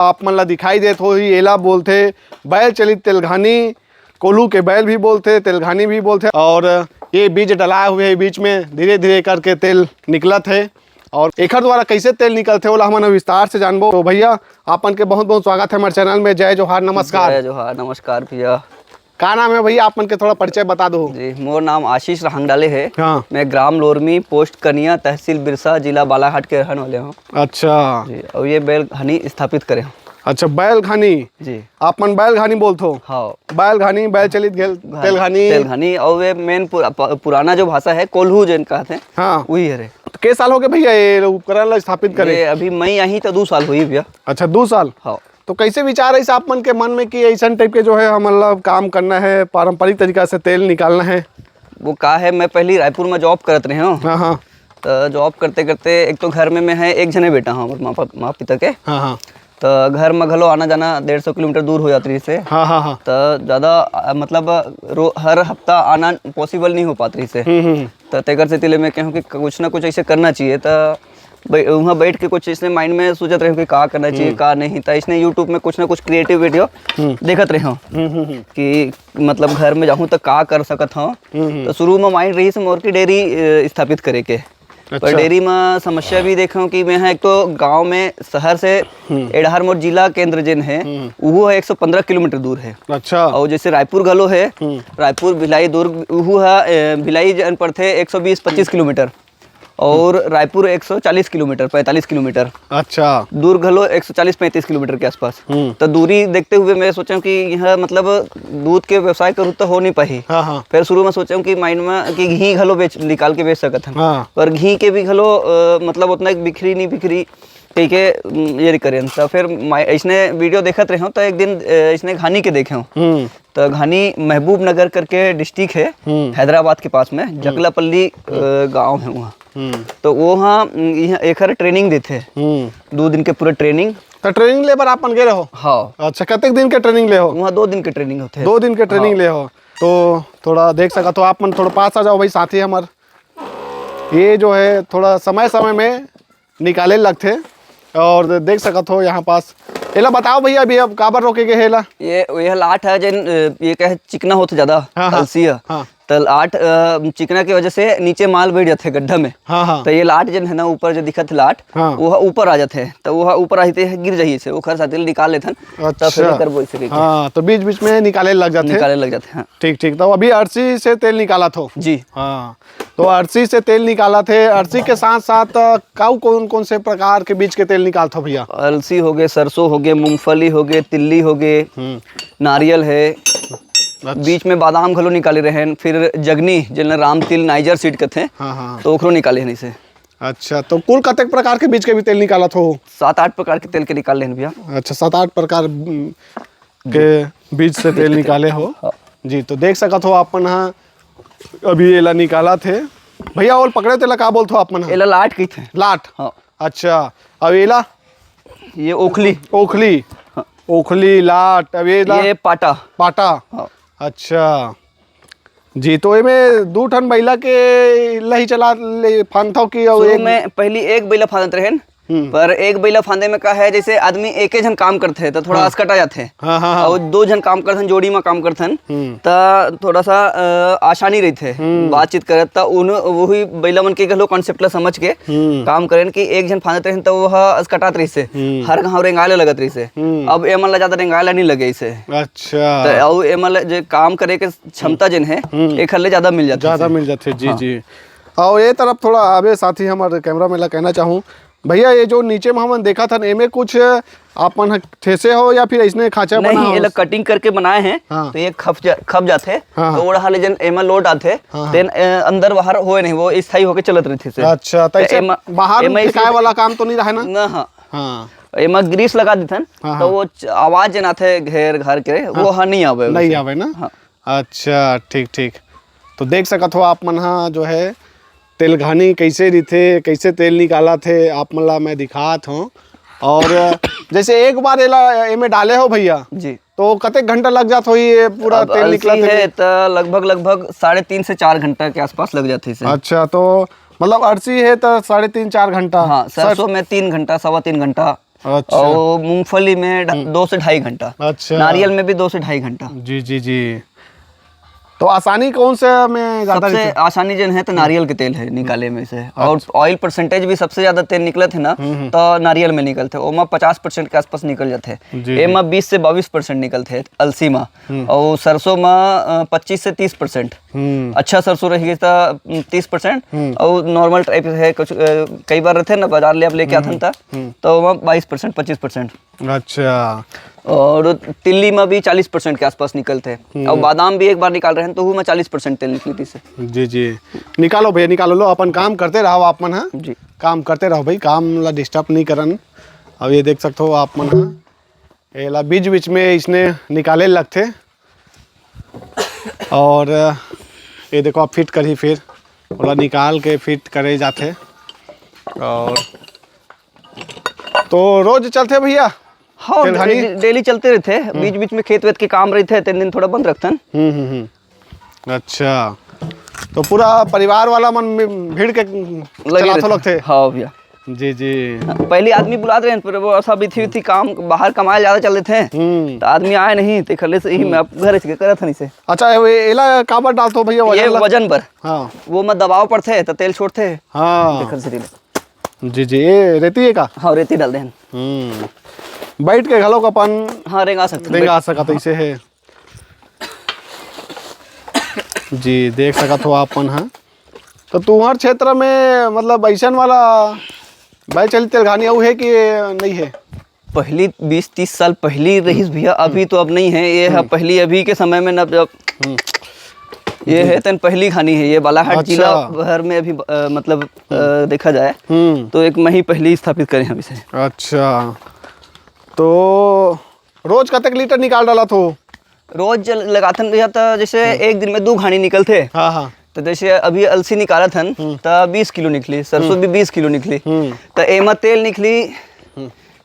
आप मन ला दिखाई देत हो ही एला बोलथे बैल चलित तेलघानी, कोल्हू के बैल भी बोलते, तेलघानी भी बोलते। और ये बीज डलाए हुए बीच में धीरे धीरे करके तेल निकलत है और एकर द्वारा कैसे तेल निकलते ओला हमन विस्तार से जानबो। तो भैया आपन के बहुत बहुत स्वागत है हमारे चैनल में। जय जोहार, नमस्कार। जय जोहार, नमस्कार भैया। का नाम है भैया आपन के थोड़ा परिचय बता दो। जी, मोर नाम आशीष रहांगडाले है। हाँ। मैं ग्राम लोरमी, पोस्ट कनिया, तहसील बिरसा, जिला बालाघाट के रहने वाले हूँ। अच्छा जी, और ये बैल घानी स्थापित करे हूँ। अच्छा, बैल घानी जी, आपन बैल घानी बोलथो। हाँ, बैल घानी, बैल चलित तेल घानी। तेल घानी और वे मेन पुराना जो भाषा है कोल्हू जिन कहते हैं, हाँ, वही है रे। तो के साल हो गए भैया ये उपकरण ला स्थापित करे? ये अभी मई यहीं तो 2 साल हुई भैया। अच्छा, 2 साल। हाँ। तो कैसे विचार है आप मन के मन में कि ऐसा टाइप के जो है हम मतलब काम करना है, पारंपरिक तरीका से तेल निकालना है? वो का है, मैं पहले रायपुर में जॉब करत रहे हूँ। हाँ हाँ। तो जॉब करते करते एक तो घर में मैं है एक जने बेटा हूँ माँ पिता के। हाँ हाँ। तो घर में घलो आना जाना 150 किलोमीटर दूर हो जाती से। हाँ हाँ हाँ। तो ज़्यादा मतलब हर हफ्ता आना पॉसिबल नहीं हो पाती से। तो तेकर से तिले में कहूँ कि कुछ ना कुछ ऐसे करना चाहिए। तो वहाँ बैठ के कुछ इसने माइंड में सोचत रहे कि का करना चाहिए का नहीं। तो इसने यूट्यूब में कुछ ना कुछ क्रिएटिव वीडियो देखत रहे हूँ कि मतलब घर में जाऊँ तो का कर सकत हूँ। तो शुरू में माइंड रही से मोर की डेयरी स्थापित करे के। अच्छा। पर डेयरी में समस्या भी देखा कि मैं एक तो गांव में शहर से एडाहर मोर जिला केंद्र जिन है वो है 115 किलोमीटर दूर है। अच्छा। और जैसे रायपुर घलो है, रायपुर भिलाई दुर्ग वो है भिलाई जन पड़ते 120-25 किलोमीटर और रायपुर 140 किलोमीटर 45 किलोमीटर। अच्छा। दुर्ग घलो 140-35 किलोमीटर के आसपास। तो दूरी देखते हुए मैं सोचा कि यह मतलब दूध के व्यवसाय करूँ तो हो नहीं पाही। हाँ हाँ। फिर शुरू में सोचा कि माइंड में कि घी घलो निकाल के बेच सकत हैं। हाँ। पर घी के भी घलो मतलब उतना बिखरी नहीं बिखरी कहीं के ये करें। तो फिर इसने वीडियो देखत रहे हो तो एक दिन इसने घानी के देखे हूँ। तो घानी महबूब नगर करके डिस्ट्रिक्ट है हैदराबाद के पास में, जकलापल्ली गांव है वहाँ। तो वो हाँ एक ट्रेनिंग देते हैं 2 दिन के पूरे ट्रेनिंग। तो ट्रेनिंग ले बर आपन गए रहो? हाँ। अच्छा, कितने दिन के ट्रेनिंग ले हो? वहाँ 2 दिन के ट्रेनिंग होते हैं। 2 दिन के ट्रेनिंग ले हो। तो थोड़ा देख सका तो आप मन थोड़ा पास आ जाओ भाई साथी हमार। ये जो है थोड़ा समय समय में निकाले लगते और देख सकत हो यहाँ पास। एला बताओ भैया अभी अब काबर रोके के हेला? ये लाट है जिन ये कहे चिकना होता ज्यादा। हाँ, हाँ, अलसी है। हाँ। तो लाट चिकना की वजह से नीचे माल बैठ जाते गड्ढा में। हाँ हाँ। तो ये लाट जन है ना ऊपर जो दिखत लाट, हाँ। वो ऊपर आ जाते हैं। तो वो ऊपर आते हैं गिर जाइए से वो खर साथी निकाल लेते हैं। अच्छा। तब फिर करबो इसे हाँ, तो बीच बीच में निकाले लग जाते हैं। ठीक ठीक। तो अभी अर्सी से तेल निकाला थो? जी हाँ, तो अर्सी से तेल निकाला थे। अर्सी के साथ साथ काऊ कौन कौन से प्रकार के बीज के तेल निकालते हो भैया? अलसी हो गए, सरसों हो गए, मूंगफली हो गए, तिल्ली हो गए, नारियल है। अच्छा। बीच में बादाम घलो निकाले रहे हैं। फिर जगनी जिन राम तिल नाइजर सीड कहते हैं। हाँ हाँ। तो ओकरो निकाले हैं इसे। अच्छा, तो कुल कतेक प्रकार के बीज के भी तेल निकाला थो? 7-8 प्रकार के तेल के निकाल लें भैया। अच्छा, 7-8 प्रकार के बीज से तेल निकाले हो जी। तो देख सकत हो अपन हाँ अभी एला निकाला थे भैया। और पकड़े तेला का बोलते हो अपन? एला लाट की थे। लाट। हाँ। अच्छा, अब एला? ये ओखली। ओखली। हाँ। ओखली, लाट। अब ये पाटा। पाटा। हाँ। अच्छा जी। तो इनमें 2 ठन बैला के लही चला ले फानथो की? और शुरू में पहली एक बैला फांदत रहे पर एक बैला फांदे में का है जैसे आदमी एक जन काम करते हैं तो थोड़ा असकटा जाते हैं। हाँ हाँ। और 2 जन काम करते हैं, जोड़ी में काम करते हैं तो थोड़ा सा आसानी रहती है बातचीत करे। तो वही बैला मन के घलो कॉन्सेप्ट ला समझ के काम करें कि एक जन फांदत रहे तो वह असकटात रही से हर घाव रेंगाले लगत रही से। अब एमन ला ज्यादा रेंगाला नहीं लगे इसे। अच्छा। तो और एमन जो काम करे के क्षमता जिन है एक हल्ले ज्यादा मिल जाती है। ज्यादा मिल जाते जी। जी। और ये तरफ थोड़ा आगे साथी हमारे कैमरा में ला कहना चाहूँ भैया, ये जो नीचे में हम देखा था इनमें कुछ आपन ठेसे हो या फिर इसने खाचा बना हो? नहीं, ये कटिंग करके बनाए हैं। हाँ। तो ये खप जाते। हाँ। तो ओढ़ा ले जन एमा लोड आते। हाँ। देन अंदर बाहर होए नहीं, वो स्थायी होके चलत रहते से। अच्छा, तो ऐसे बाहर फेंकाए वाला काम तो नहीं रहा ना? ना। हाँ। हाँ। एमा ग्रीस लगा देथन। हाँ। तो वो आवाज जन आते घेर घर के वो हाँ नहीं आवे। नहीं आवे ना? हाँ। अच्छा, ठीक ठीक। तो देख सकत हो आप मन हाँ जो है तेल घानी कैसे रही कैसे तेल निकाला थे आप मन ला मैं दिखात हूँ। और जैसे एक बार एमे डाले हो भैया जी तो कते घंटा लग जात हो ये पूरा तेल निकला है? तो लगभग 3.5 से 4 घंटा के आसपास लग जाती है। अच्छा, तो मतलब अर्सी है तो 3.5-4 घंटा। हाँ, सरसों में 3 घंटा 3.25 घंटा अच्छा। और मूंगफली में 2 से 2.5 घंटा। अच्छा। नारियल में भी 2 से 2.5 घंटा। जी जी जी। तो आसानी कौन से में ज्यादा सबसे रहती आसानी जो है तो नारियल के तेल है निकाले में से, और ऑयल परसेंटेज भी सबसे ज्यादा तेल निकले थे ना तो नारियल में निकलते, ओमा 50% के आसपास निकल जाते जी, एमा 20 से 22% निकलते अलसी में, और सरसों में 25 से 30%। हम्म। अच्छा सरसों रही तो 30%, और नॉर्मल टाइप है कुछ कई बार रहते ना बाजार ले आप लेके आते था तो ओमा 22% 25%। अच्छा। और तिल्ली में भी 40% के आसपास निकलते हैं, और बादाम भी एक बार निकाल रहे हैं तो वो में 40% तेल निकली थी से। जी जी। निकालो भैया निकालो, लो अपन काम करते रहो आप मन। हाँ जी काम करते रहो भाई, काम ला डिस्टर्ब नहीं करन। अब ये देख सकते हो आप मन। हाँ ये ला बीच बीच में इसने निकाले लगते, और ये देखो आप फिट करी फिर बोला निकाल के फिट करे जाते। और तो रोज चलते भैया? हाँ तेलघानी? डेली चलते रहते, बीच बीच में खेत वेत के काम रहते, 3 दिन थोड़ा बंद रखते हैं। अच्छा। तो पूरा परिवार वाला मन में भीड़ के चलाते लगते? हाँ भैया। जी जी। पहले आदमी बुलाते रहे पर वो ऐसा भी थी काम बाहर कमाए ज्यादा चल रहे थे तो आदमी आए नहीं, तो खले से ही मैं घर से करा था नहीं से। अच्छा ये एला काबर डालते हो भैया? ये वजन पर। हाँ वो मत दबाव पड़ते तो तेल छोड़ते। हाँ से जी जी। ये रेती है का? हाँ रेती डाल दें। बैठ के घलो अपन हाँ रेंगा सकते रेंगा सकत ऐसे है। जी देख सकत हो आपन। हाँ तो तुम्हार क्षेत्र में मतलब ऐसा वाला बैल चलित तेलघानी अऊ है कि नहीं है? पहली 20-30 साल पहली रही भैया, अभी तो अब नहीं है। ये है पहली अभी के समय में, जब ये है तन पहली खानी है। ये बालाघाट अच्छा। जिला भर में अभी मतलब देखा जाए तो एक में ही पहली स्थापित करे हैं इसे। अच्छा। तो रोज कतक लीटर निकाल डाला तो? रोज लगाथन भैया तो जैसे एक दिन में 2 घानी निकलते। हाँ हाँ। तो जैसे अभी अलसी निकाला था तो 20 किलो निकली, सरसों भी 20 किलो निकली, तो एमा तेल निकली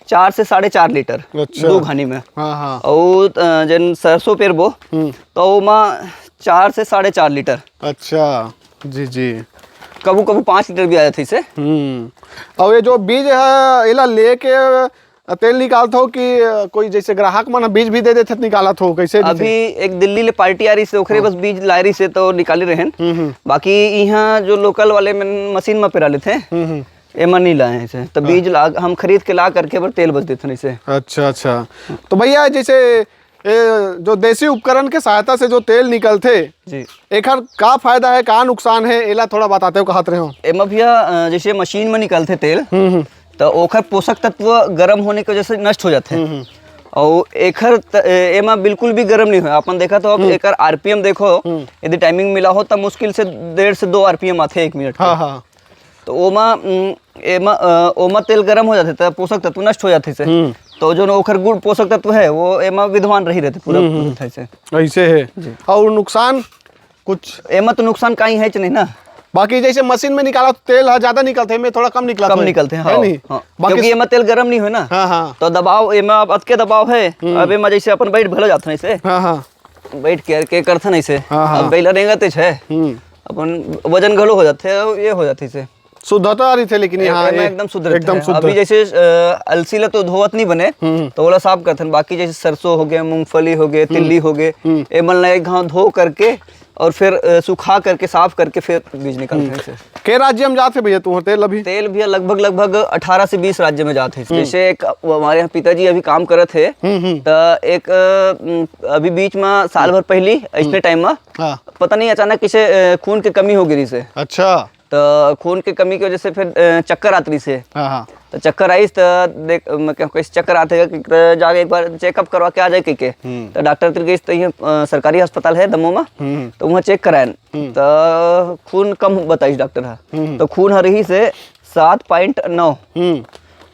4 से 4.5 लीटर। अच्छा। 2 घानी में। हाँ हाँ। और जन सरसों पेरबो तो ओमा 4 से 4.5 लीटर। अच्छा। जी जी। कबू कबू 5 लीटर भी आ जाते इसे। और ये जो बीज है इला लेके तेल निकालते हो कि कोई जैसे ग्राहक मन बीज भी दे देते निकालत हो कैसे? अभी एक दिल्ली ले पार्टी आ रही से ओखरे बस बीज ला रही से तो निकाले रहे। बाकी यहाँ जो लोकल वाले मशीन में पेरा लेते हैं एमा नहीं लाए इसे, तो बीज ला हम खरीद के ला करके पर तेल बच देते इसे। अच्छा अच्छा। तो भैया जैसे जो देसी उपकरण के सहायता से जो तेल निकलते जी, एक का फायदा है का नुकसान है एला थोड़ा बताते हो कहत रहे हो? एमा भैया जैसे मशीन में निकलते तेल तो ओखर पोषक तत्व गर्म होने की वजह से नष्ट हो जाते हैं, और एखर एमा बिल्कुल भी गर्म नहीं हुआ। अपन देखा तो अब एकर आरपीएम देखो, यदि टाइमिंग मिला हो तब मुश्किल से 1.5 से 2 आरपीएम आते 1 मिनट। हाँ हाँ। तो ओमा तेल गर्म हो जाते तो पोषक तत्व नष्ट हो जाते से, तो जो ओखर गुड़ पोषक तत्व है वो एमा विद्यमान रही रहते पूरा से। ऐसे है। और नुकसान कुछ? एमा तो नुकसान कहीं है नहीं ना। बाकी जैसे मशीन में निकाला तो तेल ज्यादा निकलते हैं, में थोड़ा कम निकला कम निकलते हैं। हाँ, नहीं हाँ। बाकी क्योंकि एमा तेल गर्म नहीं हुए ना। हाँ हाँ। तो दबाव एमा अतके दबाव है। अब एमा जैसे अपन बैठ भलो जाते हैं इसे, हाँ हाँ। बैठ के करते नहीं से। हाँ, हाँ। अब बैला रेंगा तेज है अपन वजन घलो हो जाते है, ये हो जाती से शुद्धता आ रही थे लेकिन यहाँ एकदम शुद्ध रहता एकदम है। शुद्ध। अभी जैसे अलसी ला तो धोवत नहीं बने तो वो साफ करते हैं। बाकी जैसे सरसों हो गए, मूंगफली हो गए, तिल्ली हो गए, एमन ला एक घाव धो करके और फिर सुखा करके साफ करके फिर बीज निकालते हैं इसे। के राज्य में जाते भैया तुम तेल? अभी तेल भी लगभग 18 से 20 राज्य में जाते हैं। जैसे एक हमारे यहाँ पिताजी अभी काम करत थे, तो एक अभी बीच में साल भर पहली ऐसे टाइम में हाँ। पता नहीं अचानक किसे खून की कमी हो गई से, अच्छा। तो खून की कमी की वजह से फिर चक्कर आती से। हाँ हाँ। तो चक्कर आई तो देख कैसे चक्कर आते कि जाके एक बार चेकअप करवा के आ जाए के तो डॉक्टर तिर गई तो ये सरकारी अस्पताल है दमोह में, तो वहाँ चेक कराए तो खून कम बताइए डॉक्टर है। तो खून हर ही से 7.9।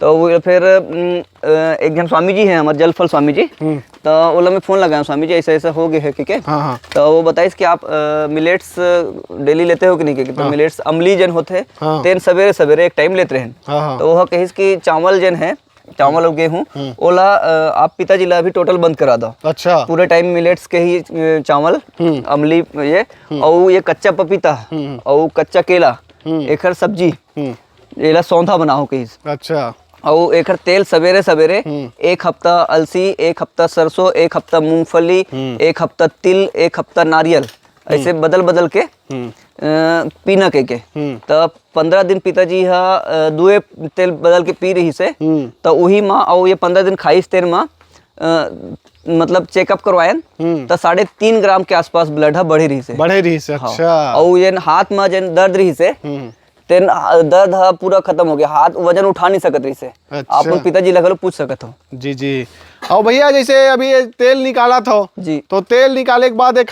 तो वो फिर एक जन स्वामी जी हैं हमारे जलफल स्वामी जी, तो ओला में फोन लगाया स्वामी जी ऐसा ऐसा हो गया है कि हाँ हाँ। तो वो बताइस कि आप मिलेट्स डेली लेते हो कि नहीं? तो मिलेट्स अम्ली जन होते तेन सवेरे सवेरे एक टाइम लेते हैं। हाँ। तो वह कहिस कि चावल जन है, चावल और गेहूँ ओला आप पिताजी ला भी टोटल बंद करा दो। अच्छा। पूरे टाइम मिलेट्स के ही चावल अम्ली ये, और ये कच्चा पपीता और कच्चा केला, एक सब्जी एला सौंधा बनाओ कहिस। अच्छा। और एक तेल सवेरे सवेरे एक हफ्ता अलसी, एक हफ्ता सरसों, एक हफ्ता मूंगफली, एक हफ्ता तिल, एक हफ्ता नारियल, ऐसे बदल बदल के पीना के तब 15 दिन पिताजी दुए तेल बदल के पी रही से तो वही माँ और ये 15 दिन खाई तेल माँ मतलब चेकअप करवायन तो 3.5 ग्राम के आसपास ब्लड बढ़े रही से। अच्छा। और ये हाथ में जन दर्द रही से तेन दर्द पूरा खत्म हो गया, हाथ वजन उठा नहीं सकत रही से। अच्छा। आप पिताजी लगल पूछ सकत हो। जी जी। और भैया जैसे अभी ये तेल निकाला था जी, तो तेल निकाले के बाद एक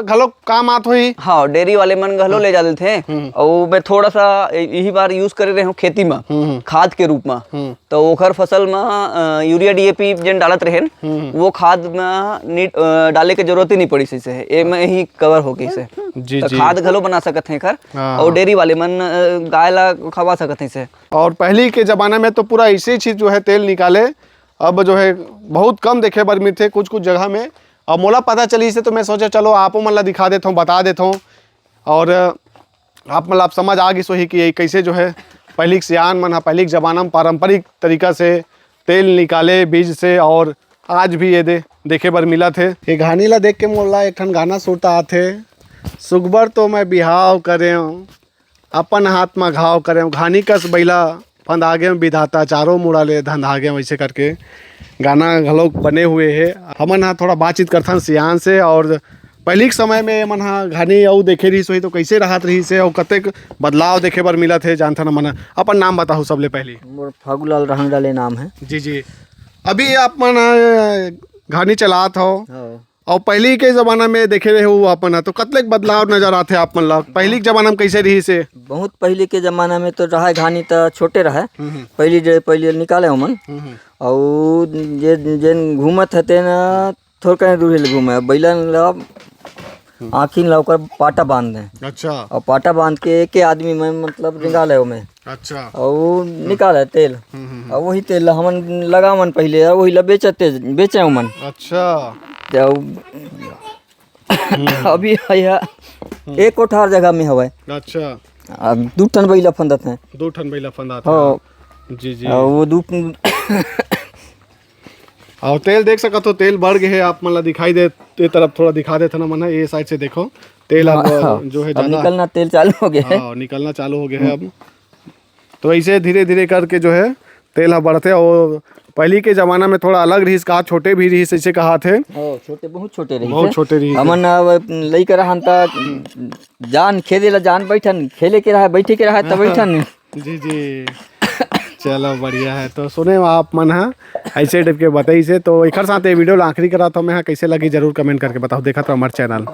घलो काम आत हुई। हाँ, डेयरी वाले मन घलो ले जाते थे और मैं थोड़ा सा यही बार यूज कर रहे हूँ खेती में खाद के रूप में। तो ओखर फसल में यूरिया डीएपी जन डालत रहे वो खाद में डाले के जरूरत ही नहीं पड़ी से ए में ही कवर हो गई से। जी तो जी। खाद घलो बना सकत हैं खर हाँ। और डेयरी वाले मन गाय ला खवा सकत हैं से। और पहले के जमाने में तो पूरा ऐसी चीज जो है तेल निकाले, अब जो है बहुत कम देखे बर मिलते कुछ कुछ जगह में। और मोला पता चली से तो मैं सोचा चलो आपो मन ला दिखा देता हूँ, बता देता हूँ। और आप मतलब आप समझ आ गई सोही कि ये कैसे जो है पहले के सियान मन पहले के ज़माना में पारंपरिक तरीका से तेल निकाले बीज से, और आज भी ये देखे बर मिला थे। ये घानी ला देख के मोला एक ठन गाना सुरता आथे, सुगबर तो मैं बिहाव करे अपन हाथ में घाव करे, घानी कस बैला फंदागे में विधाता चारों मुड़ा ले धंधागे, वैसे करके गाना घलोक बने हुए है। हमन हाँ थोड़ा बातचीत करथन सियान से, और पहले के समय में मन हाँ घानी अऊ देखे रही सोई तो कैसे राहत रही से और कतेक बदलाव देखे बर मिला थे जानथन मन। अपन नाम बताओ सबले पहले। मोर फागुलाल रहंगडाले नाम है। जी जी। अभी आप मन घानी चलात हो हाँ। और पहले के जमाना में देखे रहे हो अपन तो कतलेक बदलाव नजर आते आपन ला। पहले के जमाना में कैसे रही से? बहुत पहले के जमाना में तो रहा घानी तो छोटे रहा पहले निकाले हमन और जेन घूमत हते न थोड़ कहीं दूर घूमे बैलन ला आँखिन ला ओकर पाटा बांध दें। अच्छा। और पाटा बांध के एक आदमी में मतलब निकाले ओमे। अच्छा। और निकाले तेल और वही तेल ला हमन लगा मन पहले और वही ला बेचे हमन। अच्छा। तो अभी है एक कोठार जगह में हवा। अच्छा। अब 2 टन बैला फंदत हैं। 2 टन बैला फंदा हाँ। जी जी। और वो 2 और तेल देख सकत हो, तेल बढ़ गए है। आप मतलब दिखाई दे ये तरफ थोड़ा दिखा देता ना मन, ये साइड से देखो तेल अब जो है अब ज्यादा निकलना तेल चालू हो गया है। हाँ, निकलना चालू हो गया है अब। तो ऐसे धीरे धीरे करके जो है तेल बढ़ते। और पहले के जमाना में थोड़ा अलग रही, कहा छोटे भी रही ऐसे कहा थे। छोटे बहुत छोटे रही बहुत छोटे रही। हमन लइका रहन त जान खेले ला जान बैठन, खेले के रहा बैठे के रहा तब बैठन। जी जी। चलो बढ़िया है। तो सुने आप मन है ऐसे टाइप के बताई से। तो एक साथ ये वीडियो आखिरी करा था मैं, कैसे लगी जरूर कमेंट करके बताओ। देखा तो हमारे चैनल।